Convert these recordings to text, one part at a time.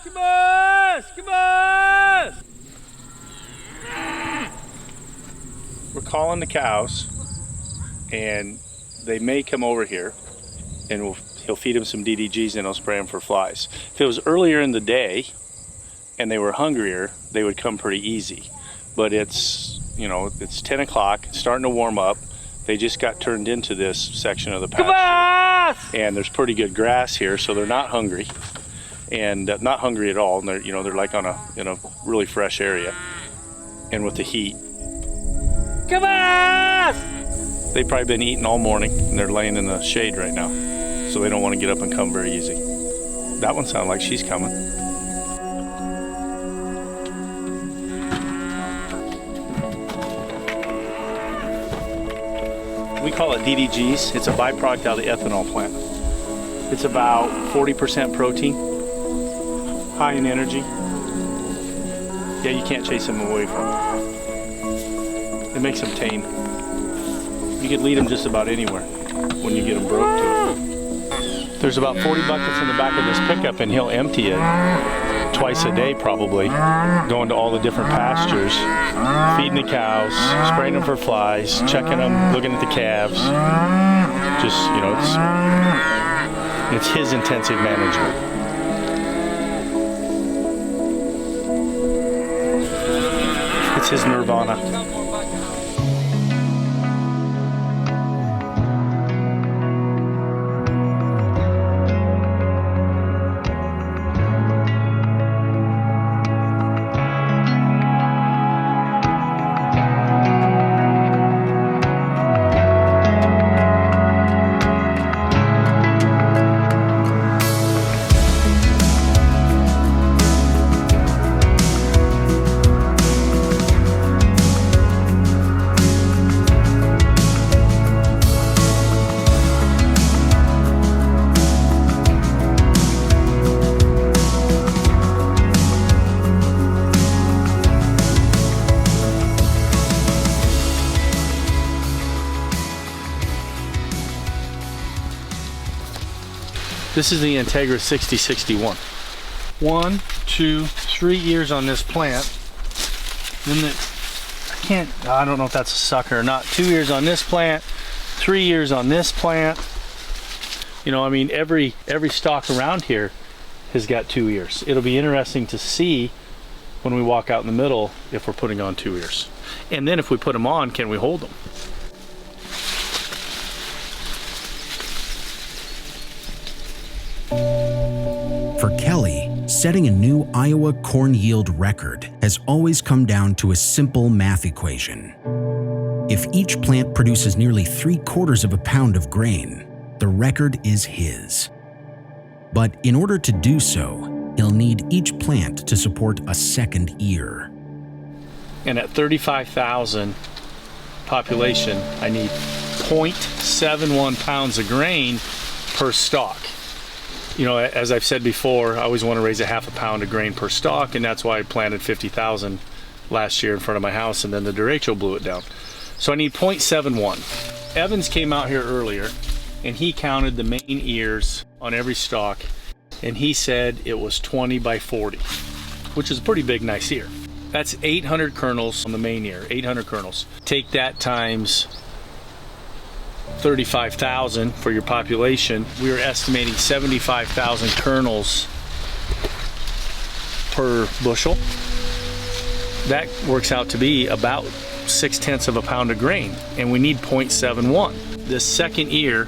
Come on! Come on! We're calling the cows, and they may come over here, and he'll feed them some DDGs and he'll spray them for flies. If it was earlier in the day and they were hungrier, they would come pretty easy. But it's, you know, it's 10 o'clock, it's starting to warm up. They just got turned into this section of the pasture, and there's pretty good grass here, so they're not hungry, and not hungry at all. And they're, you know, they're like on in a really fresh area, and with the heat, come on! They've probably been eating all morning, and they're laying in the shade right now, so they don't want to get up and come very easy. That one sounds like she's coming. We call it DDGs. It's a byproduct out of the ethanol plant. It's about 40% protein, high in energy. Yeah, you can't chase them away from it. It makes them tame. You could lead them just about anywhere when you get them broke to it. There's about 40 buckets in the back of this pickup, and he'll empty it twice a day probably, going to all the different pastures, feeding the cows, spraying them for flies, checking them, looking at the calves. Just, you know, it's his intensive management. It's his Nirvana. This is the Integra 6061. 1, 2, 3 years on this plant. Then I don't know if that's a sucker or not. 2 years on this plant, 3 years on this plant. You know, I mean, every stalk around here has got 2 ears. It'll be interesting to see when we walk out in the middle if we're putting on 2 ears. And then if we put them on, can we hold them? For Kelly, setting a new Iowa corn yield record has always come down to a simple math equation. If each plant produces nearly 3/4 of a pound of grain, the record is his. But in order to do so, he'll need each plant to support a second ear. And at 35,000 population, I need 0.71 pounds of grain per stalk. You know, as I've said before, I always want to raise a half a pound of grain per stalk, and that's why I planted 50,000 last year in front of my house, and then the derecho blew it down. So I need 0.71. Evans came out here earlier, and he counted the main ears on every stalk, and he said it was 20 by 40, which is a pretty big, nice ear. That's 800 kernels on the main ear, 800 kernels. Take that times 35,000 for your population. We were estimating 75,000 kernels per bushel. That works out to be about 0.6 of a pound of grain, and we need 0.71. This second ear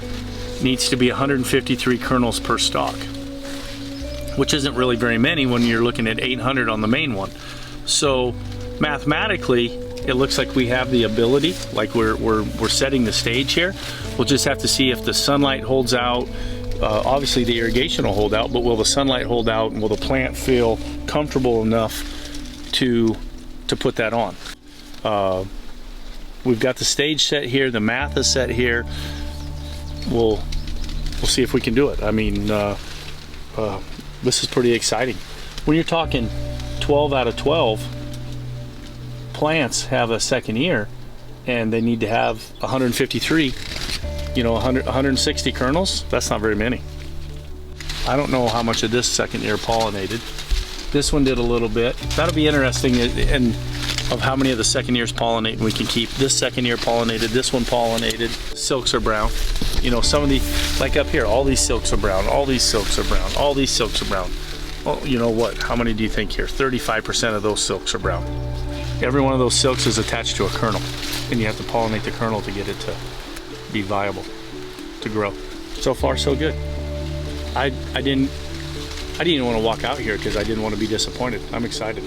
needs to be 153 kernels per stalk, which isn't really very many when you're looking at 800 on the main one. So mathematically, it looks like we have the ability, like we're setting the stage here. We'll just have to see if the sunlight holds out. Obviously the irrigation will hold out, but will the sunlight hold out, and will the plant feel comfortable enough to put that on? We've got the stage set here, the math is set here. We'll see if we can do it. I mean, this is pretty exciting. When you're talking 12 out of 12 plants have a second ear, and they need to have 153, you know, 160 kernels, that's not very many. I don't know how much of this second ear pollinated. This one did a little bit. That'll be interesting, and of how many of the second years pollinate we can keep. This second year pollinated, this one pollinated. Silks are brown. You know, some of the, like up here, all these silks are brown, all these silks are brown, all these silks are brown. Well, you know what? How many do you think here? 35% of those silks are brown. Every one of those silks is attached to a kernel, and you have to pollinate the kernel to get it to be viable, to grow. So far, so good. I didn't even want to walk out here because I didn't want to be disappointed. I'm excited.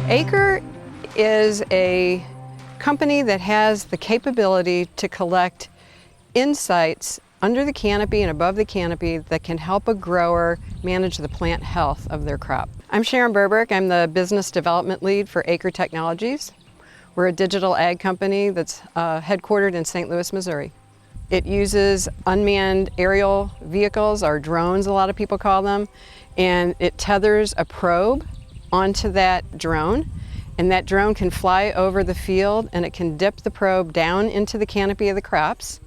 Acre is a company that has the capability to collect insights under the canopy and above the canopy that can help a grower manage the plant health of their crop. I'm Sharon Burberg. I'm the business development lead for Acre Technologies. We're a digital ag company that's headquartered in St. Louis, Missouri. It uses unmanned aerial vehicles, or drones a lot of people call them, and it tethers a probe onto that drone, and that drone can fly over the field, and it can dip the probe down into the canopy of the crops,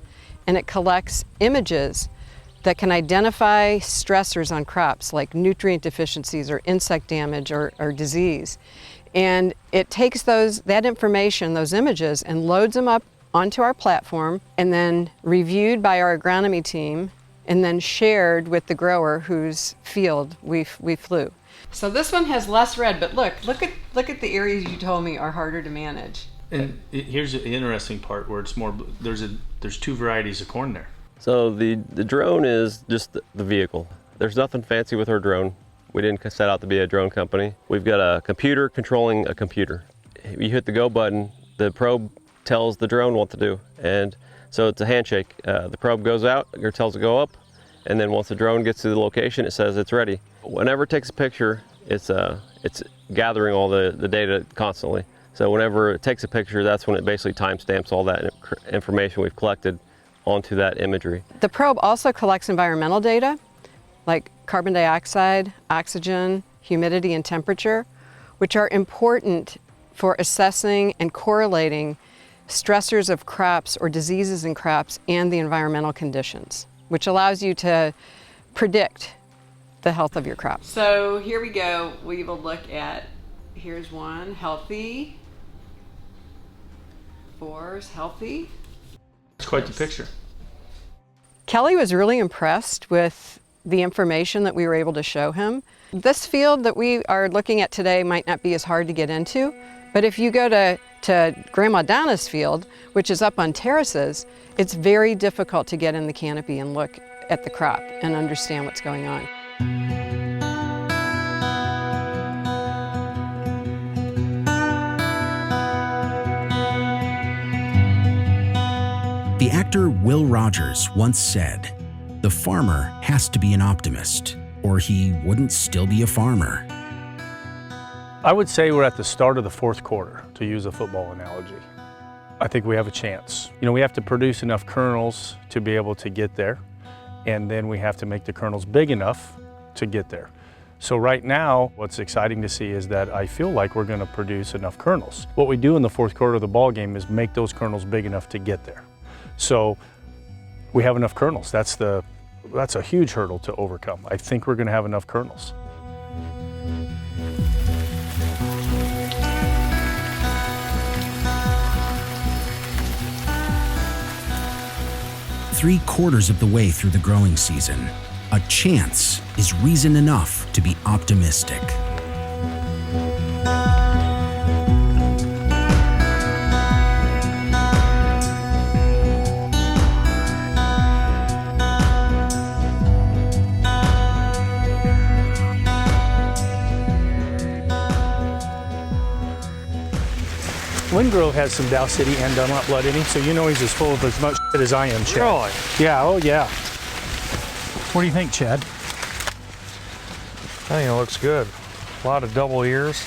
and it collects images that can identify stressors on crops like nutrient deficiencies or insect damage or disease. And it takes that information, those images, and loads them up onto our platform, and then reviewed by our agronomy team, and then shared with the grower whose field we flew. So this one has less red, but look at the areas you told me are harder to manage. And here's the interesting part where it's more, there's two varieties of corn there. So the drone is just the vehicle. There's nothing fancy with our drone. We didn't set out to be a drone company. We've got a computer controlling a computer. You hit the go button, the probe tells the drone what to do. And so it's a handshake. The probe goes out, or tells it to go up, and then once the drone gets to the location, it says it's ready. Whenever it takes a picture, it's gathering all the data constantly. So whenever it takes a picture, that's when it basically timestamps all that information we've collected onto that imagery. The probe also collects environmental data like carbon dioxide, oxygen, humidity, and temperature, which are important for assessing and correlating stressors of crops or diseases in crops and the environmental conditions, which allows you to predict the health of your crop. So here we go. We will look at, here's one, healthy. 4 is healthy. It's quite the picture. Kelly was really impressed with the information that we were able to show him. This field that we are looking at today might not be as hard to get into, but if you go to Grandma Donna's field, which is up on terraces, it's very difficult to get in the canopy and look at the crop and understand what's going on. The actor Will Rogers once said, "The farmer has to be an optimist, or he wouldn't still be a farmer." I would say we're at the start of the fourth quarter, to use a football analogy. I think we have a chance. You know, we have to produce enough kernels to be able to get there, and then we have to make the kernels big enough to get there. So right now, what's exciting to see is that I feel like we're going to produce enough kernels. What we do in the fourth quarter of the ball game is make those kernels big enough to get there. So we have enough kernels. That's a huge hurdle to overcome. I think we're going to have enough kernels. Three-quarters of the way through the growing season, a chance is reason enough to be optimistic. Wingrove has some Dow City and Dunlop blood in him, so you know he's as full of as much shit as I am, Chad. Really? Yeah, oh yeah. What do you think, Chad? I think it looks good. A lot of double ears.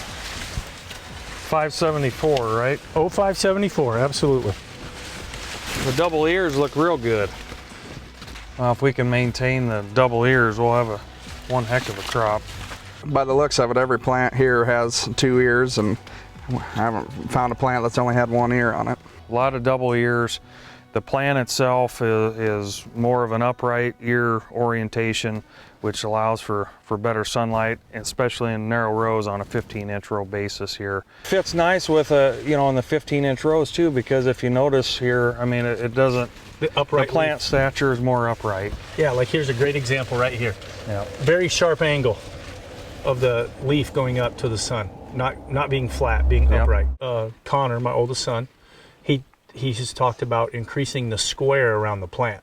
574, right? Oh, 574, absolutely. The double ears look real good. Well, if we can maintain the double ears, we'll have one heck of a crop. By the looks of it, every plant here has 2 ears, and I haven't found a plant that's only had 1 ear on it. A lot of double ears. The plant itself is more of an upright ear orientation, which allows for better sunlight, especially in narrow rows on a 15-inch row basis here. Fits nice with on the 15-inch rows too, because if you notice here, I mean, it doesn't. The plant stature is more upright. Yeah, like here's a great example right here. Yeah. Very sharp angle of the leaf going up to the sun, not being flat, being upright. Connor, my oldest son, he has talked about increasing the square around the plant.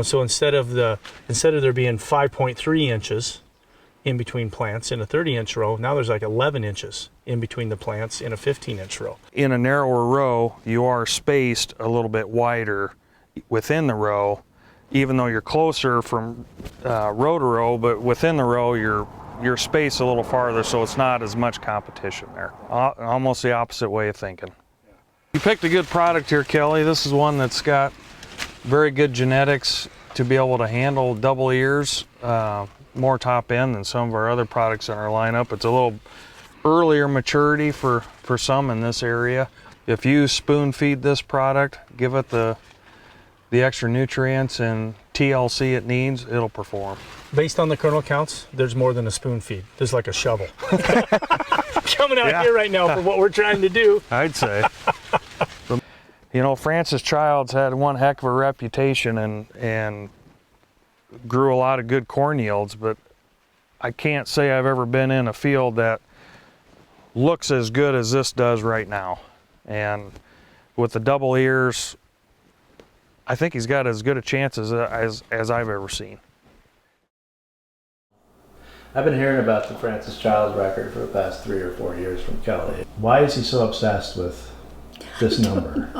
So instead of there being 5.3 inches in between plants in a 30-inch row, now there's like 11 inches in between the plants in a 15-inch row. In a narrower row, you are spaced a little bit wider within the row, even though you're closer from row to row, but within the row, you're spaced a little farther, so it's not as much competition there. Almost the opposite way of thinking. You picked a good product here, Kelly. This is one that's got very good genetics to be able to handle double ears, more top end than some of our other products in our lineup. It's a little earlier maturity for some in this area. If you spoon feed this product, give it the extra nutrients and TLC it needs, it'll perform. Based on the kernel counts, there's more than a spoon feed. There's like a shovel coming out here right now for what we're trying to do. I'd say. Francis Childs had one heck of a reputation and grew a lot of good corn yields, but I can't say I've ever been in a field that looks as good as this does right now. And with the double ears, I think he's got as good a chance as I've ever seen. I've been hearing about the Francis Childs record for the past 3 or 4 years from Kelly. Why is he so obsessed with this number?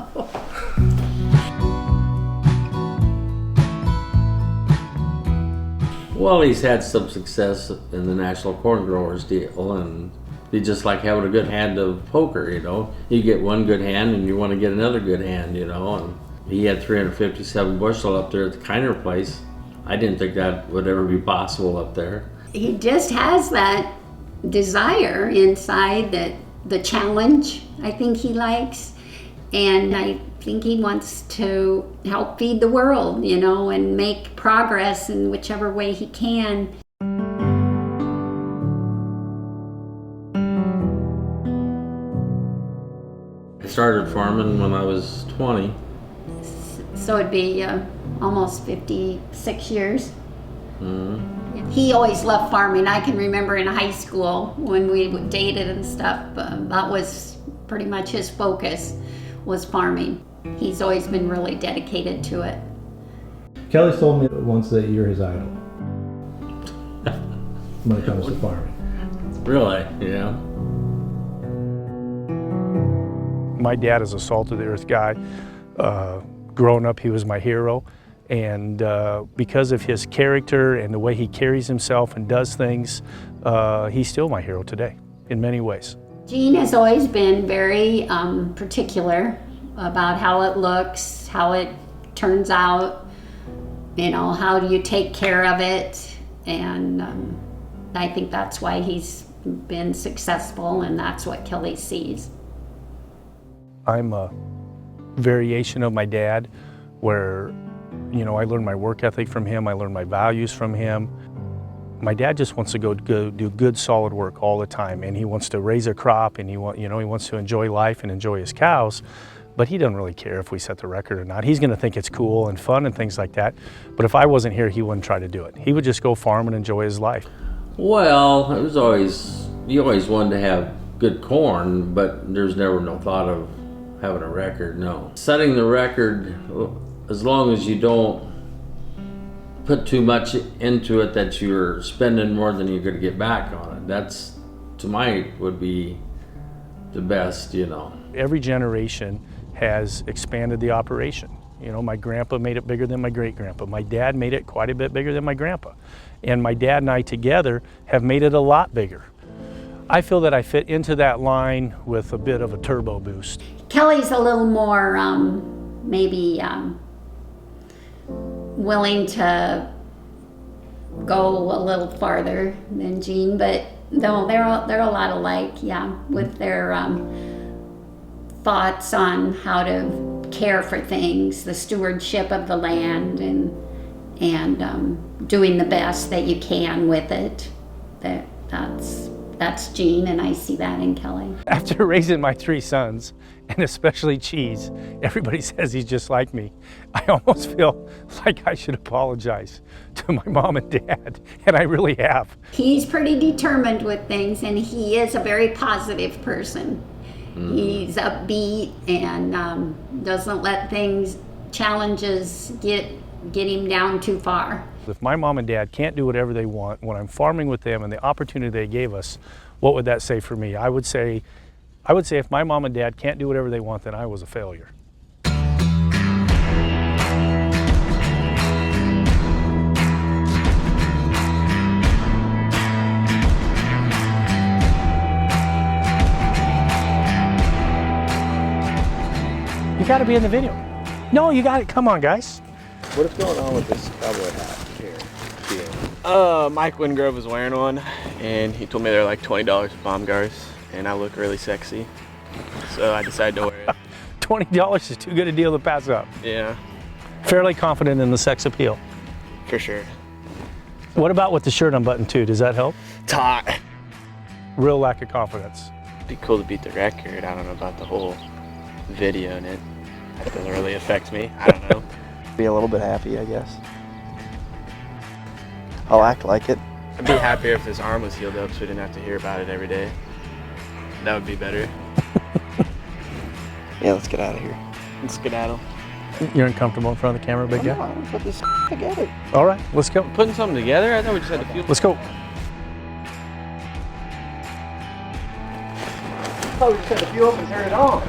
Well, he's had some success in the National Corn Growers deal, and he just like having a good hand of poker, You get one good hand and you want to get another good hand, and he had 357 bushel up there at the Kiner place. I didn't think that would ever be possible up there. He just has that desire inside, that the challenge I think he likes, and I think he wants to help feed the world, and make progress in whichever way he can. I started farming when I was 20. So it'd be almost 56 years. Mm-hmm. He always loved farming. I can remember in high school when we dated and stuff, that was pretty much his focus, was farming. He's always been really dedicated to it. Kelly's told me once that you're his idol when it comes to farming. Really? Yeah. My dad is a salt of the earth guy. Growing up, he was my hero. And because of his character and the way he carries himself and does things, he's still my hero today in many ways. Gene has always been very particular about how it looks, how it turns out, how do you take care of it, and I think that's why he's been successful, and that's what Kelly sees. I'm a variation of my dad, where I learned my work ethic from him, I learned my values from him. My dad just wants to go do good, solid work all the time, and he wants to raise a crop, and he wants to enjoy life and enjoy his cows, but he doesn't really care if we set the record or not. He's going to think it's cool and fun and things like that, but if I wasn't here, he wouldn't try to do it. He would just go farm and enjoy his life. Well, you always wanted to have good corn, but there's never no thought of having a record, no. Setting the record, as long as you don't put too much into it that you're spending more than you're going to get back on it. That's, to my, would be the best, you know. Every generation has expanded the operation. You know, my grandpa made it bigger than my great-grandpa. My dad made it quite a bit bigger than my grandpa. And my dad and I together have made it a lot bigger. I feel that I fit into that line with a bit of a turbo boost. Kelly's a little more maybe willing to go a little farther than Gene, but no, they're a lot alike, yeah, with their thoughts on how to care for things, the stewardship of the land, and doing the best that you can with it. That's Gene, and I see that in Kelly. After raising my 3 sons, and especially Cheese, everybody says he's just like me. I almost feel like I should apologize to my mom and dad, and I really have. He's pretty determined with things, and he is a very positive person. He's upbeat and doesn't let challenges get him down too far. If my mom and dad can't do whatever they want, when I'm farming with them and the opportunity they gave us, what would that say for me? I would say if my mom and dad can't do whatever they want, then I was a failure. You got to be in the video. No, you got it. Come on, guys. What is going on with this cowboy hat here? Mike Wingrove was wearing one, and he told me they're like $20 at Baumgart's, and I look really sexy, so I decided to wear it. $20 is too good a deal to pass up. Yeah, Fairly confident in the sex appeal. for sure. What about with the shirt unbuttoned too? Does that help? It's hot. Real lack of confidence. It'd be cool to beat the record. I don't know about the whole video in it. That doesn't really affect me. I don't know. Be a little bit happy, I guess. I'll act like it. I'd be happier if his arm was healed up so we didn't have to hear about it every day. That would be better. Yeah, let's get out of here. Let's skedaddle. You're uncomfortable in front of the camera, big guy? Come on, put this together. All right, let's go. Putting something together? I thought we just had to feel. Let's go. Oh, we just had to fuel up and turn it on.